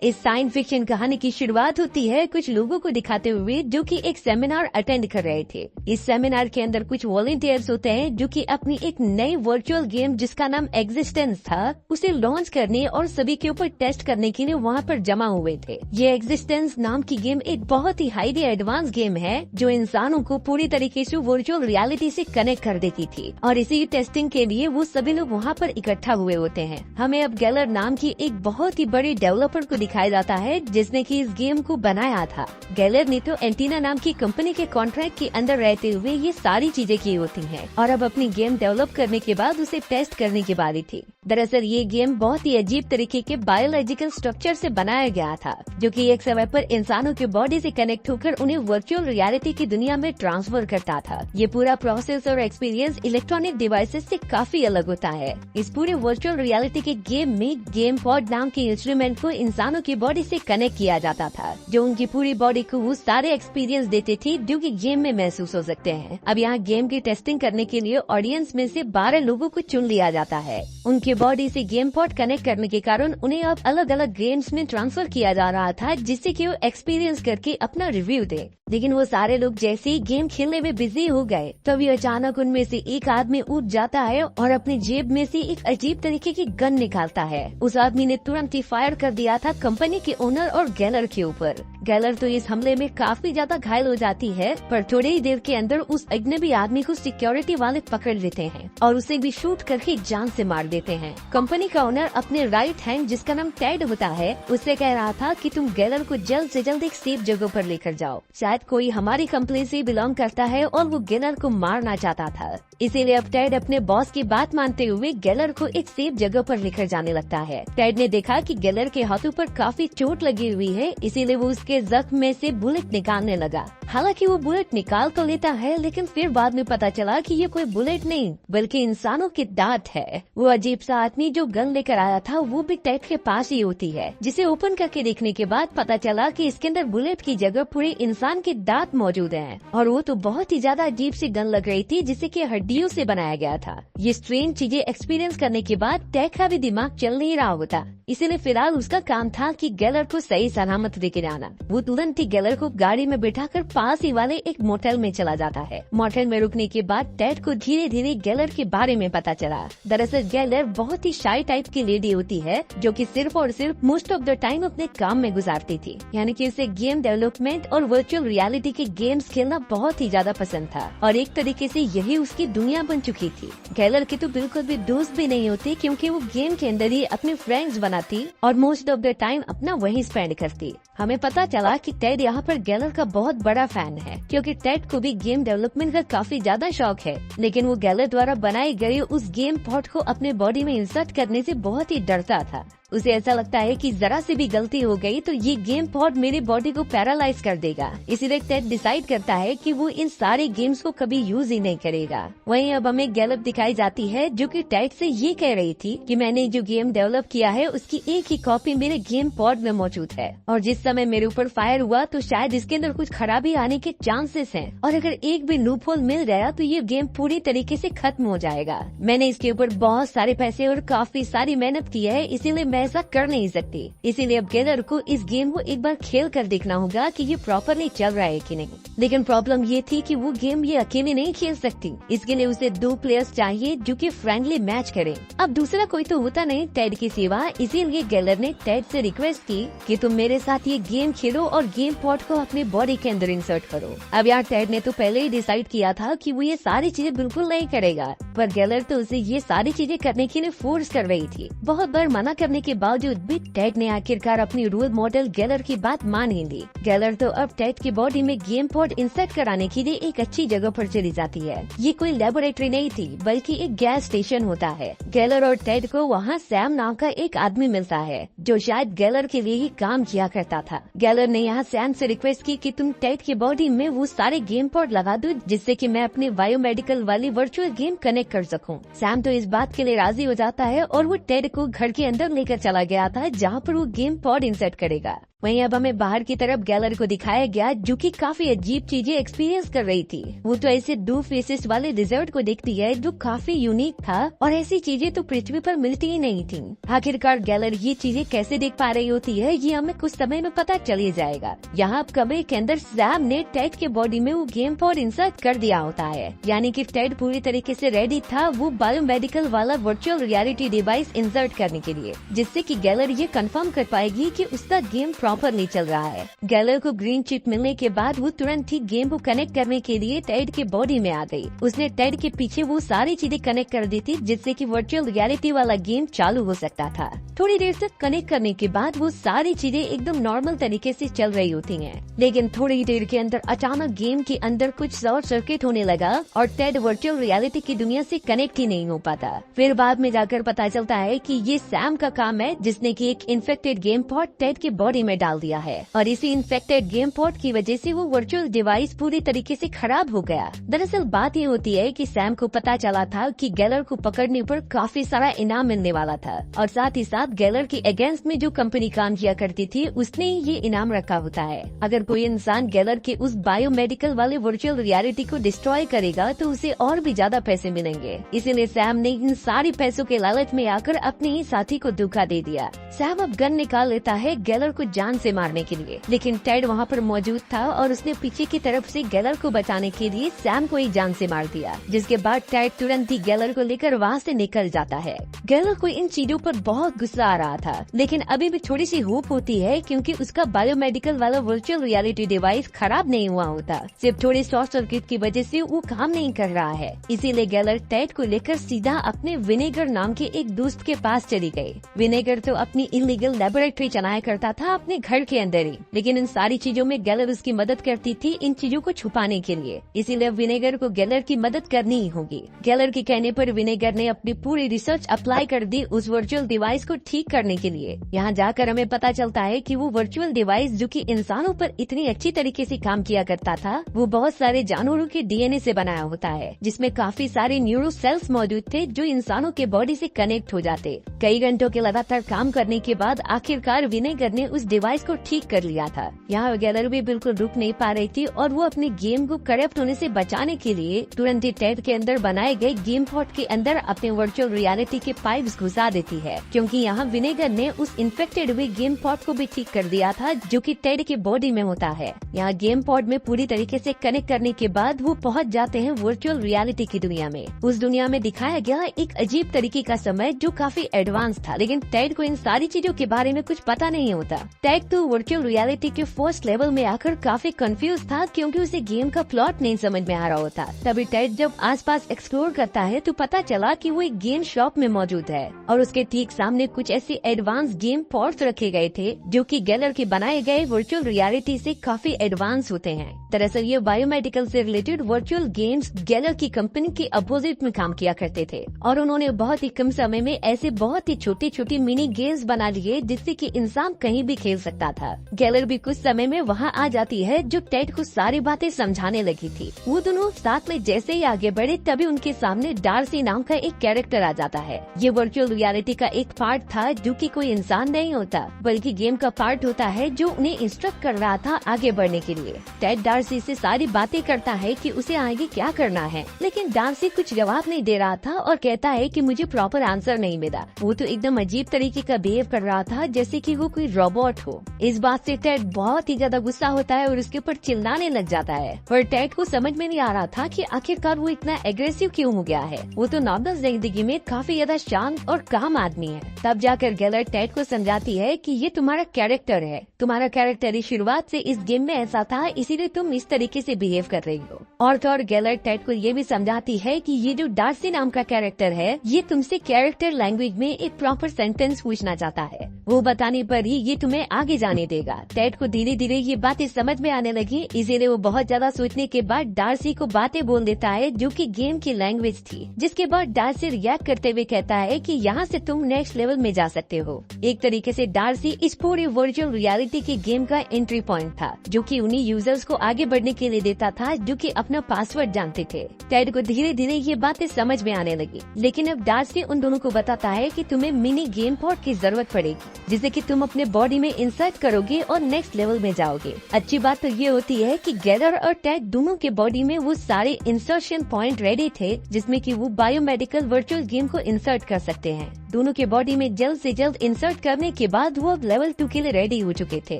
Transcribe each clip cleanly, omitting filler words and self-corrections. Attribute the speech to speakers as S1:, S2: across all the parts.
S1: इस science fiction कहानी की शुरुआत होती है कुछ लोगों को दिखाते हुए जो कि एक सेमिनार अटेंड कर रहे थे। इस सेमिनार के अंदर कुछ वॉलंटियर्स होते हैं जो कि अपनी एक नई वर्चुअल गेम जिसका नाम एग्जिस्टेंस था उसे लॉन्च करने और सभी के ऊपर टेस्ट करने के लिए वहाँ पर जमा हुए थे। ये एग्जिस्टेंस नाम की गेम एक बहुत ही हाईली एडवांस गेम है जो इंसानों को पूरी तरीके से वर्चुअल रियलिटी से कनेक्ट कर देती थी और इसी टेस्टिंग के लिए वो सभी लोग वहाँ पर इकट्ठा हुए होते हैं। हमें अब गैलर नाम की एक बहुत ही बड़ी डेवलपर को दिखाया जाता है जिसने की इस गेम को बनाया था। गैलर ने तो एंटीना नाम की कंपनी के कॉन्ट्रैक्ट के अंदर रहते हुए ये सारी चीजें की होती हैं और अब अपनी गेम डेवलप करने के बाद उसे टेस्ट करने की बारी थी। दरअसल ये गेम बहुत ही अजीब तरीके के बायोलॉजिकल स्ट्रक्चर से बनाया गया था जो कि एक समय पर इंसानों के बॉडी से कनेक्ट होकर उन्हें वर्चुअल रियलिटी की दुनिया में ट्रांसफर करता था। ये पूरा प्रोसेस और एक्सपीरियंस इलेक्ट्रॉनिक डिवाइसेस से काफी अलग होता है। इस पूरे वर्चुअल रियलिटी के गेम में गेम पॉड नाम के इंस्ट्रूमेंट को इंसानों की बॉडी से कनेक्ट किया जाता था जो उनकी पूरी बॉडी को वो सारे एक्सपीरियंस देते थे जो कि गेम में महसूस हो सकते हैं। अब यहाँ गेम की टेस्टिंग करने के लिए ऑडियंस में से 12 लोगों को चुन लिया जाता है। उनके बॉडी से गेम पॉड कनेक्ट करने के कारण उन्हें अब अलग अलग गेम्स में ट्रांसफर किया जा रहा था जिससे कि वो एक्सपीरियंस करके अपना रिव्यू दे। लेकिन वो सारे लोग जैसे ही गेम खेलने में बिजी हो गए तभी अचानक उनमें से एक आदमी उठ जाता है और अपनी जेब में से एक अजीब तरीके की गन निकालता है। उस आदमी ने तुरंत ही फायर कर दिया था कंपनी के ओनर और गैलर के ऊपर। गैलर तो इस हमले में काफी ज्यादा घायल हो जाती है पर थोड़ी ही देर के अंदर उस अजनबी आदमी को सिक्योरिटी वाले पकड़ लेते हैं और उसे भी शूट करके जान से मार देते हैं। कंपनी का ओनर अपने राइट हैंड जिसका नाम टेड होता है उससे कह रहा था कि तुम गैलर को जल्द से जल्द एक सेफ जगह पर लेकर जाओ। शायद कोई हमारी कंपनी से बिलोंग करता है और वो गैलर को मारना चाहता था, इसीलिए अब टेड अपने बॉस की बात मानते हुए गैलर को एक सेफ जगह पर लेकर जाने लगता है। टेड ने देखा कि गैलर के हाथों पर काफी चोट लगी हुई है इसीलिए वो उसके जख्म में से बुलेट निकालने लगा। हालांकि वो बुलेट निकाल तो लेता है लेकिन फिर बाद में पता चला कि ये कोई बुलेट नहीं बल्कि इंसानों की दांत है। वो अजीब सा आदमी जो गन लेकर आया था वो भी टेड के पास ही होती है जिसे ओपन करके देखने के बाद पता चला कि इसके अंदर बुलेट की जगह पूरे इंसान के दांत मौजूद हैं और वो तो बहुत ही ज्यादा अजीब सी गन लग रही थी जिसे कि हड्डियों से बनाया गया था। ये स्ट्रेंज चीजें एक्सपीरियंस करने के बाद टेड का भी दिमाग चल नहीं रहा होता, इसीलिए फिलहाल उसका काम था कि गैलर को सही सलामत लेके जाना। वो तुरंत ही गैलर को गाड़ी में बिठाकर पास ही वाले एक मोटेल में चला जाता है। मोटेल में रुकने के बाद टेड को धीरे धीरे गैलर के बारे में पता चला। दरअसल गैलर बहुत ही शाई टाइप की लेडी होती है जो कि सिर्फ और सिर्फ मोस्ट ऑफ द टाइम अपने काम में गुजारती थी, यानी कि उसे गेम डेवलपमेंट और वर्चुअल रियलिटी के गेम्स खेलना बहुत ही ज्यादा पसंद था और एक तरीके से यही उसकी दुनिया बन चुकी थी। गैलर के तो बिल्कुल भी दोस्त भी नहीं होते क्योंकि वो गेम के अंदर ही अपने फ्रेंड्स बनाती और मोस्ट ऑफ द टाइम अपना वही स्पेंड करती। हमें पता चला कि टेड यहाँ पर गैलर का बहुत बड़ा फैन है क्योंकि टेड को भी गेम डेवलपमेंट का काफी ज्यादा शौक है, लेकिन वो गैलर द्वारा बनाई गई उस गेम पॉड को अपने बॉडी में इंसर्ट करने से बहुत ही डरता था। उसे ऐसा लगता है कि जरा से भी गलती हो गई तो ये गेम पॉड मेरी बॉडी को पैरालाइज कर देगा, इसीलिए टेड डिसाइड करता है कि वो इन सारे गेम्स को कभी यूज ही नहीं करेगा। वहीं अब हमें गैलर दिखाई जाती है जो कि टेड से ये कह रही थी कि मैंने जो गेम डेवलप किया है उसकी एक ही कॉपी मेरे गेम पॉड में मौजूद है और जिस समय मेरे ऊपर फायर हुआ तो शायद इसके अंदर कुछ खराबी आने के चांसेस हैं और अगर एक भी लूप होल मिल गया तो ये गेम पूरी तरीके से खत्म हो जाएगा। मैंने इसके ऊपर बहुत सारे पैसे और काफी सारी मेहनत की है इसीलिए मैं ऐसा कर नहीं सकती, इसीलिए अब गैलर को इस गेम को एक बार खेल कर देखना होगा कि ये प्रॉपरली चल रहा है कि नहीं। लेकिन प्रॉब्लम ये थी कि वो गेम ये अकेले नहीं खेल सकती, इसके लिए उसे 2 प्लेयर्स चाहिए जो कि फ्रेंडली मैच करे। अब दूसरा कोई तो होता नहीं टेड की सिवा, इसीलिए गैलर ने टेड से रिक्वेस्ट की कि तुम मेरे साथ ये गेम खेलो और गेम पॉड को अपने बॉडी के अंदर इंसर्ट करो। अब यार टेड ने तो पहले ही डिसाइड किया था कि वो ये सारी चीजें बिल्कुल नहीं करेगा, पर गैलर तो उसे ये सारी चीजें करने के लिए फोर्स कर रही थी। बहुत बार मना करने के बावजूद भी टेड ने आखिरकार अपनी रोल मॉडल गैलर की बात मान ही ली। गैलर तो अब टेड की बॉडी में गेम पॉड इंसर्ट कराने के लिए एक अच्छी जगह पर चली जाती है। ये कोई लेबोरेटरी नहीं थी बल्कि एक गैस स्टेशन होता है। गैलर और टेड को वहाँ सैम नाम का एक आदमी मिलता है जो शायद गैलर के लिए ही काम किया करता था। गैलर ने यहाँ सैम से रिक्वेस्ट की कि तुम टेड की बॉडी में वो सारे गेम पॉड लगा दो जिससे कि मैं अपने बायोमेडिकल वाली वर्चुअल गेम कनेक्ट कर सकूं। सैम तो इस बात के लिए राजी हो जाता है और वो टेड को घर के अंदर लेकर चला गया था जहाँ पर वो गेम पॉड इंसर्ट करेगा। वहीं अब हमें बाहर की तरफ गैलर को दिखाया गया जो कि काफी अजीब चीजें एक्सपीरियंस कर रही थी। वो तो ऐसे 2 फेसेस वाले डिजर्ट को देखती है जो काफी यूनिक था और ऐसी चीजें तो पृथ्वी पर मिलती ही नहीं थी। आखिरकार गैलर ये चीजें कैसे देख पा रही होती है ये हमें कुछ समय में पता चल ही जाएगा। यहाँ अब कमरे के अंदर सैम ने टेड के बॉडी में वो गेम पॉड इंसर्ट कर दिया होता है, यानी कि टेड पूरी तरीके से रेडी था वो बायोमेडिकल वाला वर्चुअल रियलिटी डिवाइस इंसर्ट करने के लिए, जिससे कि गैलर ये कंफर्म कर पाएगी कि उसका गेम प्रॉपरली चल रहा है। गैलर को ग्रीन चिप मिलने के बाद वो तुरंत ही गेम को कनेक्ट करने के लिए टेड के बॉडी में आ गई। उसने टेड के पीछे वो सारी चीजें कनेक्ट कर दी थी जिससे कि वर्चुअल रियलिटी वाला गेम चालू हो सकता था। थोड़ी देर तक कनेक्ट करने के बाद वो सारी चीजें एकदम नॉर्मल तरीके से चल रही होती हैं, लेकिन थोड़ी देर के अंदर अचानक गेम के अंदर कुछ शॉर्ट सर्किट होने लगा और टेड वर्चुअल रियलिटी की दुनिया से कनेक्ट ही नहीं हो पाता। फिर बाद में जाकर पता चलता है कि ये सैम का काम है जिसने कि एक इन्फेक्टेड गेम पॉड टेड के बॉडी में डाल दिया है और इसी इन्फेक्टेड गेम पॉड की वजह से वो वर्चुअल डिवाइस पूरी तरीके से खराब हो गया। दरअसल बात ये होती है कि सैम को पता चला था कि गैलर को पकड़ने पर काफी सारा इनाम मिलने वाला था और साथ ही साथ गैलर के अगेंस्ट में जो कंपनी काम किया करती थी उसने ये इनाम रखा होता है। अगर कोई इंसान गैलर के उस बायोमेडिकल वाले वर्चुअल रियलिटी को डिस्ट्रॉय करेगा तो उसे और भी ज्यादा पैसे मिलेंगे। इसीलिए सैम ने इन सारी पैसों के लालच में आकर अपने ही साथी को धोखा दे दिया। सैम अब गन निकाल लेता है गैलर को जान से मारने के लिए, लेकिन टेड वहाँ पर मौजूद था और उसने पीछे की तरफ से गैलर को बचाने के लिए सैम को ही जान से मार दिया, जिसके बाद टेड तुरंत ही गैलर को लेकर वहाँ से निकल जाता है। गैलर को इन चीजों पर बहुत गुस्सा आ रहा था, लेकिन अभी भी थोड़ी सी होप होती है क्योंकि उसका बायोमेडिकल वाला वर्चुअल रियलिटी डिवाइस खराब नहीं हुआ होता, सिर्फ थोड़े शॉर्ट सर्किट की वजह से वो काम नहीं कर रहा है। इसीलिए गैलर टेड को लेकर सीधा अपने विनेगर नाम के एक दोस्त के पास चली गई। विनेगर तो अपनी इलीगल लेबोरेटरी चलाया करता था अपने घर के अंदर ही, लेकिन इन सारी चीजों में गैलर उसकी मदद करती थी इन चीजों को छुपाने के लिए, इसीलिए विनेगर को गैलर की मदद करनी ही होगी। गैलर के कहने पर विनेगर ने अपनी पूरी रिसर्च अप्लाई कर दी उस वर्चुअल डिवाइस को ठीक करने के लिए। यहाँ जाकर हमें पता चलता है कि वो वर्चुअल डिवाइस जो कि इंसानों पर इतनी अच्छी तरीके से काम किया करता था वो बहुत सारे जानवरों के डीएनए से बनाया होता है, जिसमें काफी सारे न्यूरो सेल्स मौजूद थे जो इंसानों के बॉडी से कनेक्ट हो जाते। कई घंटों के लगातार काम करने के बाद आखिरकार विनेगर ने उस डिवाइस को ठीक कर लिया था। यहाँ गैलर भी बिल्कुल रुक नहीं पा रही थी और वो अपने गेम को करप्ट होने से बचाने के लिए तुरंत ही टेड के अंदर बनाए गए गेम पॉड के अंदर अपने वर्चुअल रियलिटी के पाइप्स घुसा देती है, क्योंकि यहाँ विनेगर ने उस इन्फेक्टेड हुए गेम पॉड को भी ठीक कर दिया था जो कि टेड के बॉडी में होता है। यहाँ गेम पॉड में पूरी तरीके से कनेक्ट करने के बाद वो पहुँच जाते हैं वर्चुअल रियलिटी की दुनिया में। उस दुनिया में दिखाया गया एक अजीब तरीके का समय जो काफी एडवांस था, लेकिन टेड को इन सारी चीजों के बारे में कुछ पता नहीं होता। टेड तो वर्चुअल रियलिटी के फर्स्ट लेवल में आकर काफी कंफ्यूज था क्योंकि उसे गेम का प्लॉट नहीं समझ में आ रहा होता। तभी टेड जब आसपास एक्सप्लोर करता है तो पता चला कि वो एक गेम शॉप में मौजूद है और उसके ठीक सामने कुछ ऐसे एडवांस गेम पॉड्स रखे गए थे जो कि गैलर के बनाए गए वर्चुअल रियलिटी से काफी एडवांस होते हैं। दरअसल ये बायोमेडिकल से रिलेटेड वर्चुअल गेम्स गैलर की कंपनी के अपोजिट में काम किया करते थे और उन्होंने बहुत ही कम समय में ऐसे बहुत ही छोटी छोटी मिनी गेम्स बना लिए जिससे कि इंसान कहीं भी खेल सकता था। गैलर भी कुछ समय में वहाँ आ जाती है जो टेड को सारी बातें समझाने लगी थी। वो दोनों साथ में जैसे ही आगे बढ़े तभी उनके सामने डार्सी नाम का एक कैरेक्टर आ जाता है। ये वर्चुअल रियलिटी का एक पार्ट था जो कि कोई इंसान नहीं होता बल्कि गेम का पार्ट होता है जो उन्हें इंस्ट्रक्ट कर रहा था आगे बढ़ने के लिए। टेड डार्सी से सारी बातें करता है कि उसे आगे क्या करना है, लेकिन डार्सी कुछ जवाब नहीं दे रहा था और कहता है कि मुझे प्रॉपर आंसर नहीं मिला। वो तो एकदम अजीब तरीके का बिहेव कर रहा था जैसे कि वो कोई रोबोट हो। इस बात से टेड बहुत ही ज्यादा गुस्सा होता है और उसके ऊपर चिल्लाने लग जाता है, पर टेड को समझ में नहीं आ रहा था कि आखिरकार वो इतना एग्रेसिव क्यों हो गया है। वो तो नॉर्मल जिंदगी में काफी ज्यादा शांत और काम आदमी है। तब जाकर गैलर टेड को समझाती है कि ये तुम्हारा कैरेक्टर है, तुम्हारा कैरेक्टर ही शुरुआत से इस गेम में ऐसा था, इसीलिए तुम इस तरीके से बिहेव कर रही हो। और तो और गैलर टेड को ये भी समझाती है कि ये जो डार्सी नाम का कैरेक्टर है ये तुमसे कैरेक्टर लैंग्वेज में एक प्रॉपर सेंटेंस पूछना चाहता है, वो बताने पर ही ये तुम्हें आगे जाने देगा। टेड को धीरे धीरे ये बातें समझ में आने लगी, इसीलिए वो बहुत ज्यादा सोचने के बाद डार्सी को बातें बोल देता है जो कि गेम की लैंग्वेज थी, जिसके बाद डार्सी रिएक्ट करते हुए कहता है कि यहाँ से तुम नेक्स्ट लेवल में जा सकते हो। एक तरीके से डार्सी इस पूरे वर्चुअल रियलिटी के गेम का एंट्री पॉइंट था जो कि उन्हीं यूजर्स को आगे बढ़ने के लिए देता था जो कि अपना पासवर्ड जानते थे। टेड को धीरे धीरे ये बातें समझ में आने लगी, लेकिन अब डार्सी उन दोनों को बताता है कि तुम्हें मिनी गेम पॉड की जरूरत पड़ेगी जिससे कि तुम अपने बॉडी में इंसर्ट करोगे और नेक्स्ट लेवल में जाओगे। अच्छी बात तो ये होती है कि गैलर और टैग दोनों के बॉडी में वो सारे इंसर्शन पॉइंट रेडी थे जिसमें कि वो बायोमेडिकल वर्चुअल गेम को इंसर्ट कर सकते हैं। दोनों के बॉडी में जल्द से जल्द इंसर्ट करने के बाद वो अब लेवल 2 के लिए रेडी हो चुके थे।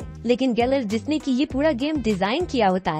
S1: लेकिन गैलर जिसने कि ये पूरा गेम डिजाइन किया होता है